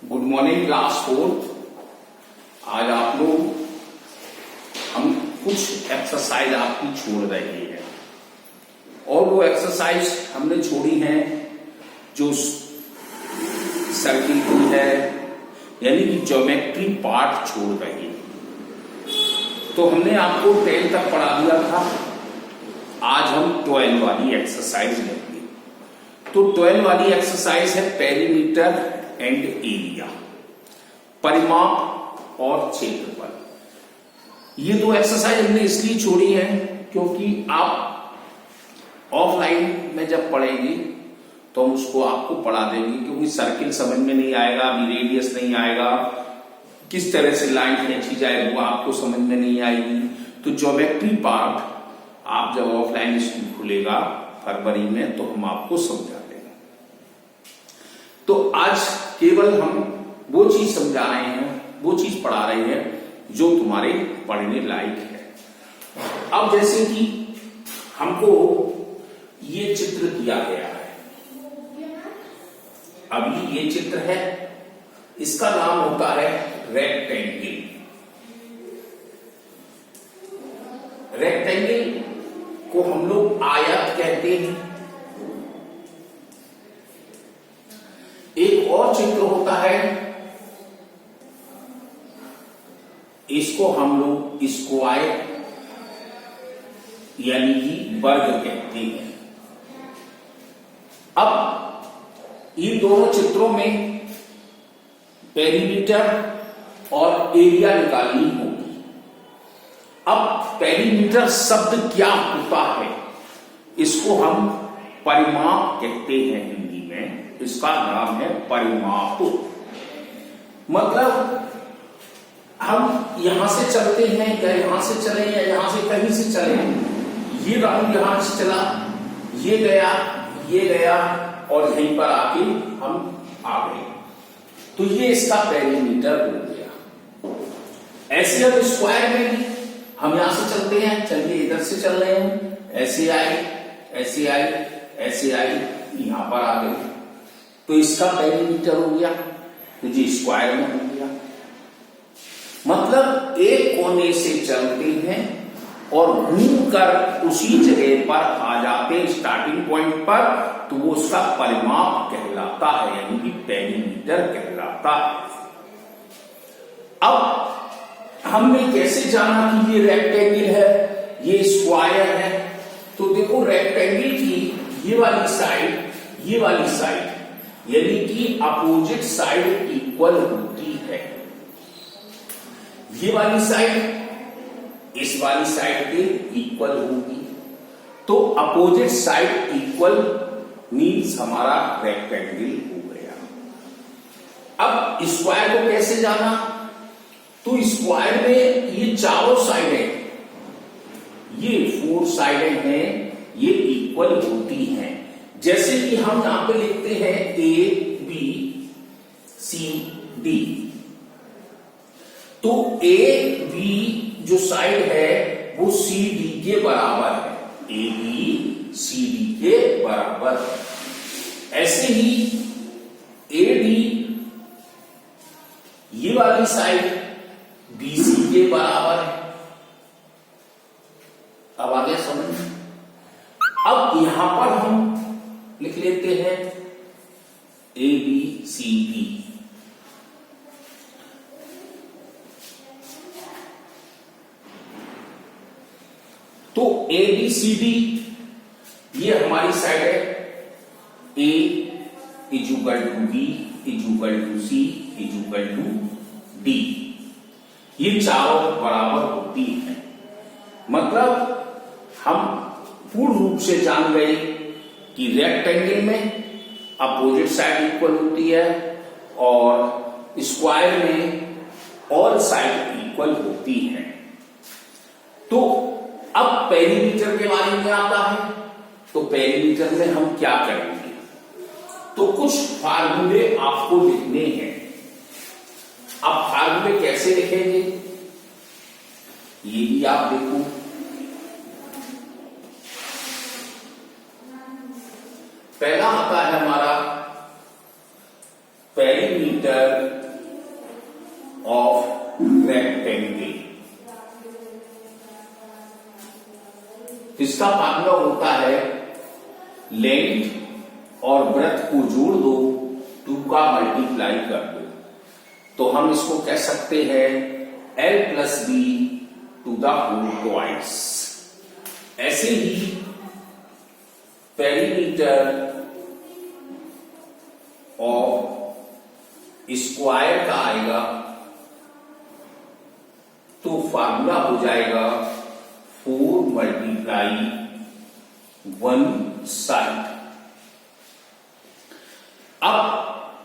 Good morning class fourth. आज आप लोग हम कुछ एक्सरसाइज आपकी छोड़ रहे हैं और वो एक्सरसाइज हमने छोड़ी है जो सर्किल की है, यानी कि ज्योमेट्री पार्ट छोड़ रहे हैं। तो हमने आपको 10 तक पढ़ा दिया था। आज हम 12 वाली एक्सरसाइज लेंगे। तो 12 वाली एक्सरसाइज है पेरीमीटर एंड एरिया, परिमाप और क्षेत्रफल। ये दो एक्सरसाइज हमने इसलिए छोड़ी है क्योंकि आप ऑफलाइन में जब पढ़ेंगे तो हम उसको आपको पढ़ा देंगे, क्योंकि सर्किल समझ में नहीं आएगा, रेडियस नहीं आएगा, किस तरह से लाइन खींची जाए वो आपको समझ में नहीं आएगी। तो ज्योमेट्री पार्ट आप जब ऑफलाइन स्कूल खुलेगा फरवरी में तो हम आपको समझा देंगे। तो आज केवल हम वो चीज समझा रहे हैं, वो चीज पढ़ा रहे हैं जो तुम्हारे पढ़ने लायक है। अब जैसे कि हमको ये चित्र दिया गया है, अभी ये चित्र है, इसका नाम होता है रेक्टेंगल। रेक्टेंगल को हम लोग आयत कहते हैं। एक और चित्र होता है, इसको हम लोग स्क्वायर यानी कि वर्ग कहते हैं। अब इन दोनों चित्रों में पेरीमीटर और एरिया निकालनी होगी। अब पेरीमीटर शब्द क्या होता है, इसको हम परिमाप कहते हैं हिंदी में, इसका नाम है परिमाप। मतलब हम यहां से चलते हैं या यहां से चले या यहां से कहीं से चले, ये राउंड यहां से चला, ये गया और यहीं पर आके हम आ गए, तो ये इसका पेरीमीटर हो गया। ऐसे अब स्क्वायर में भी हम यहां से चलते हैं, चलिए इधर से चल रहे हैं, ऐसे आए, ऐसे आए, ऐसे आए, यहां पर आ गए, तो इसका पेरीमीटर हो गया, तो जी स्क्वायर में हो गया। मतलब एक कोने से चलते हैं और घूमकर उसी जगह पर आ जाते हैं स्टार्टिंग पॉइंट पर, तो वो उसका परिमाप कहलाता है, यानी कि पेरीमीटर कहलाता है। अब हमने कैसे जाना कि ये रेक्टेंगल है, ये स्क्वायर है? तो देखो रेक्टेंगल की ये वाली साइड यानी कि अपोजिट साइड इक्वल होती है। ये वाली साइड इस वाली साइड के इक्वल होगी, तो अपोजिट साइड इक्वल मीन्स हमारा रेक्टेंगल हो गया। अब स्क्वायर को कैसे जाना? तो स्क्वायर में ये चारों साइडें, ये 4 साइडें हैं, ये इक्वल होती हैं। जैसे कि हम यहां पे लिखते हैं ए बी सी डी, तो ए बी जो साइड है वो सी डी के बराबर है, ए बी सी डी के बराबर। ऐसे ही ए डी ये वाली साइड बी सी के बराबर है। अब आ गया समझ? अब यहां पर हम लिख लेते हैं ए बी सी डी। तो ए बी सी डी ये हमारी साइड है, A equal to B equal to C equal to D, ये चारों बराबर होती है। मतलब हम पूर्ण रूप से जान गए कि रेक्टेंगल में अपोजिट साइड इक्वल होती है और स्क्वायर में ऑल साइड इक्वल होती है। तो अब पेरीमीटर के बारे में आता है, तो पेरीमीटर में हम क्या करेंगे? तो कुछ फार्मूले आपको लिखने हैं। अब फार्मूले कैसे लिखेंगे ये भी आप देखो। पहला आता है हमारा पेरीमीटर ऑफ रेक्टेंगल। इसका फार्मूला होता है लेंथ और ब्रेथ को जोड़ दो, 2 का मल्टीप्लाई कर दो, तो हम इसको कह सकते हैं L + B to the whole twice. ऐसे ही पेरीमीटर ऑफ स्क्वायर का आएगा तो फार्मूला हो जाएगा 4 × 1 साइड। अब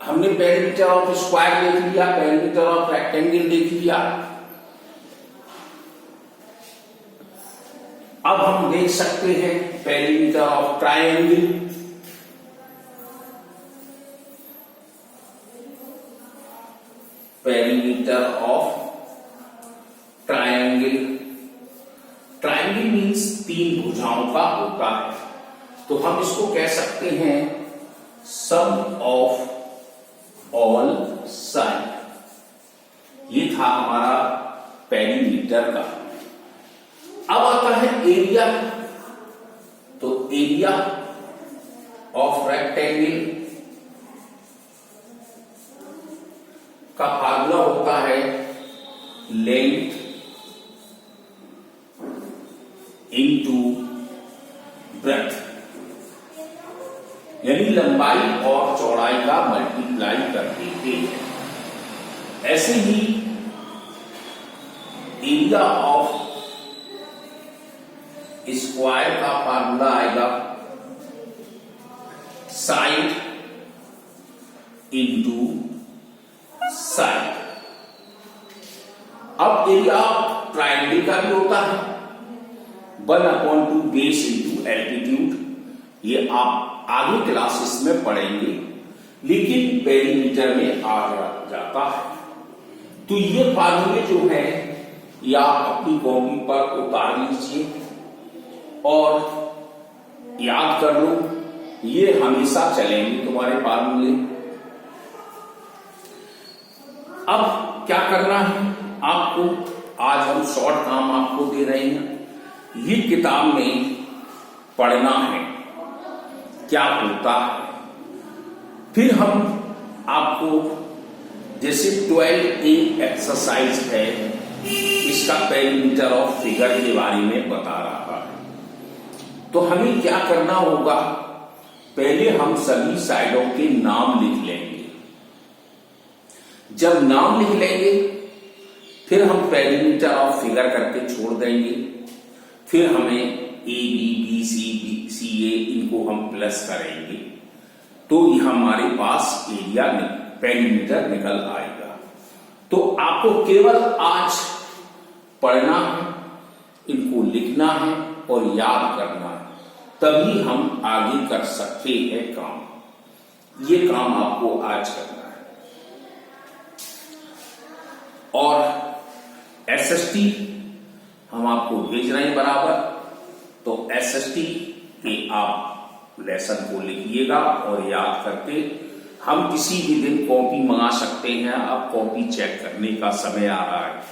हमने पेरीमीटर ऑफ स्क्वायर देख लिया, पेरीमीटर ऑफ रेक्टेंगल देख लिया। अब हम देख सकते हैं perimeter of triangle. Perimeter of triangle, triangle means 3 भुजाओं का होता है, तो हम इसको कह सकते हैं सम ऑफ ऑल साइड। ये था हमारा पेरीमीटर का। अब आता है एरिया, तो एरिया ऑफ रेक्टेंगल का फार्मूला होता है लेंथ इनटू ब्रेथ, यानी लंबाई और चौड़ाई का मल्टीप्लाई कर देते हैं। ऐसे ही एरिया ऑफ स्क्वायर का फार्मूला आएगा साइड इनटू साइड। अब एरिया ऑफ ट्रायंगल का भी होता है 1/2 बेस इनटू एल्टीट्यूड। ये आप आगे क्लासेस में पढ़ेंगे, लेकिन पेरीमीटर में आ जाता है। तो ये फार्मूले जो है या अपनी कॉपी पर उतार लीजिए और याद कर लो, ये हमेशा चलेंगे तुम्हारे फार्मूले। अब क्या करना है आपको, आज हम शॉर्ट काम आपको दे रहे हैं, ये किताब में पढ़ना है क्या होता है। फिर हम आपको जैसे 12A एक्सरसाइज है, इसका पेरीमीटर ऑफ फिगर के बारे में बता रहा है। तो हमें क्या करना होगा, पहले हम सभी साइडों के नाम लिख लेंगे। जब नाम लिख लेंगे फिर हम पेरीमीटर ऑफ फिगर करके छोड़ देंगे। फिर हमें A B B C A इनको हम प्लस करेंगे, तो हमारे पास एरिया पेरीमीटर निकल आएगा। तो आपको केवल आज पढ़ना है, इनको लिखना है और याद करना है, तभी हम आगे कर सकते हैं काम। ये काम आपको आज करना है। और SST हम आपको भेज रहे हैं बराबर, तो SST के आप लेसन को लिखिएगा और याद करके हम किसी भी दिन कॉपी मंगा सकते हैं। अब कॉपी चेक करने का समय आ रहा है।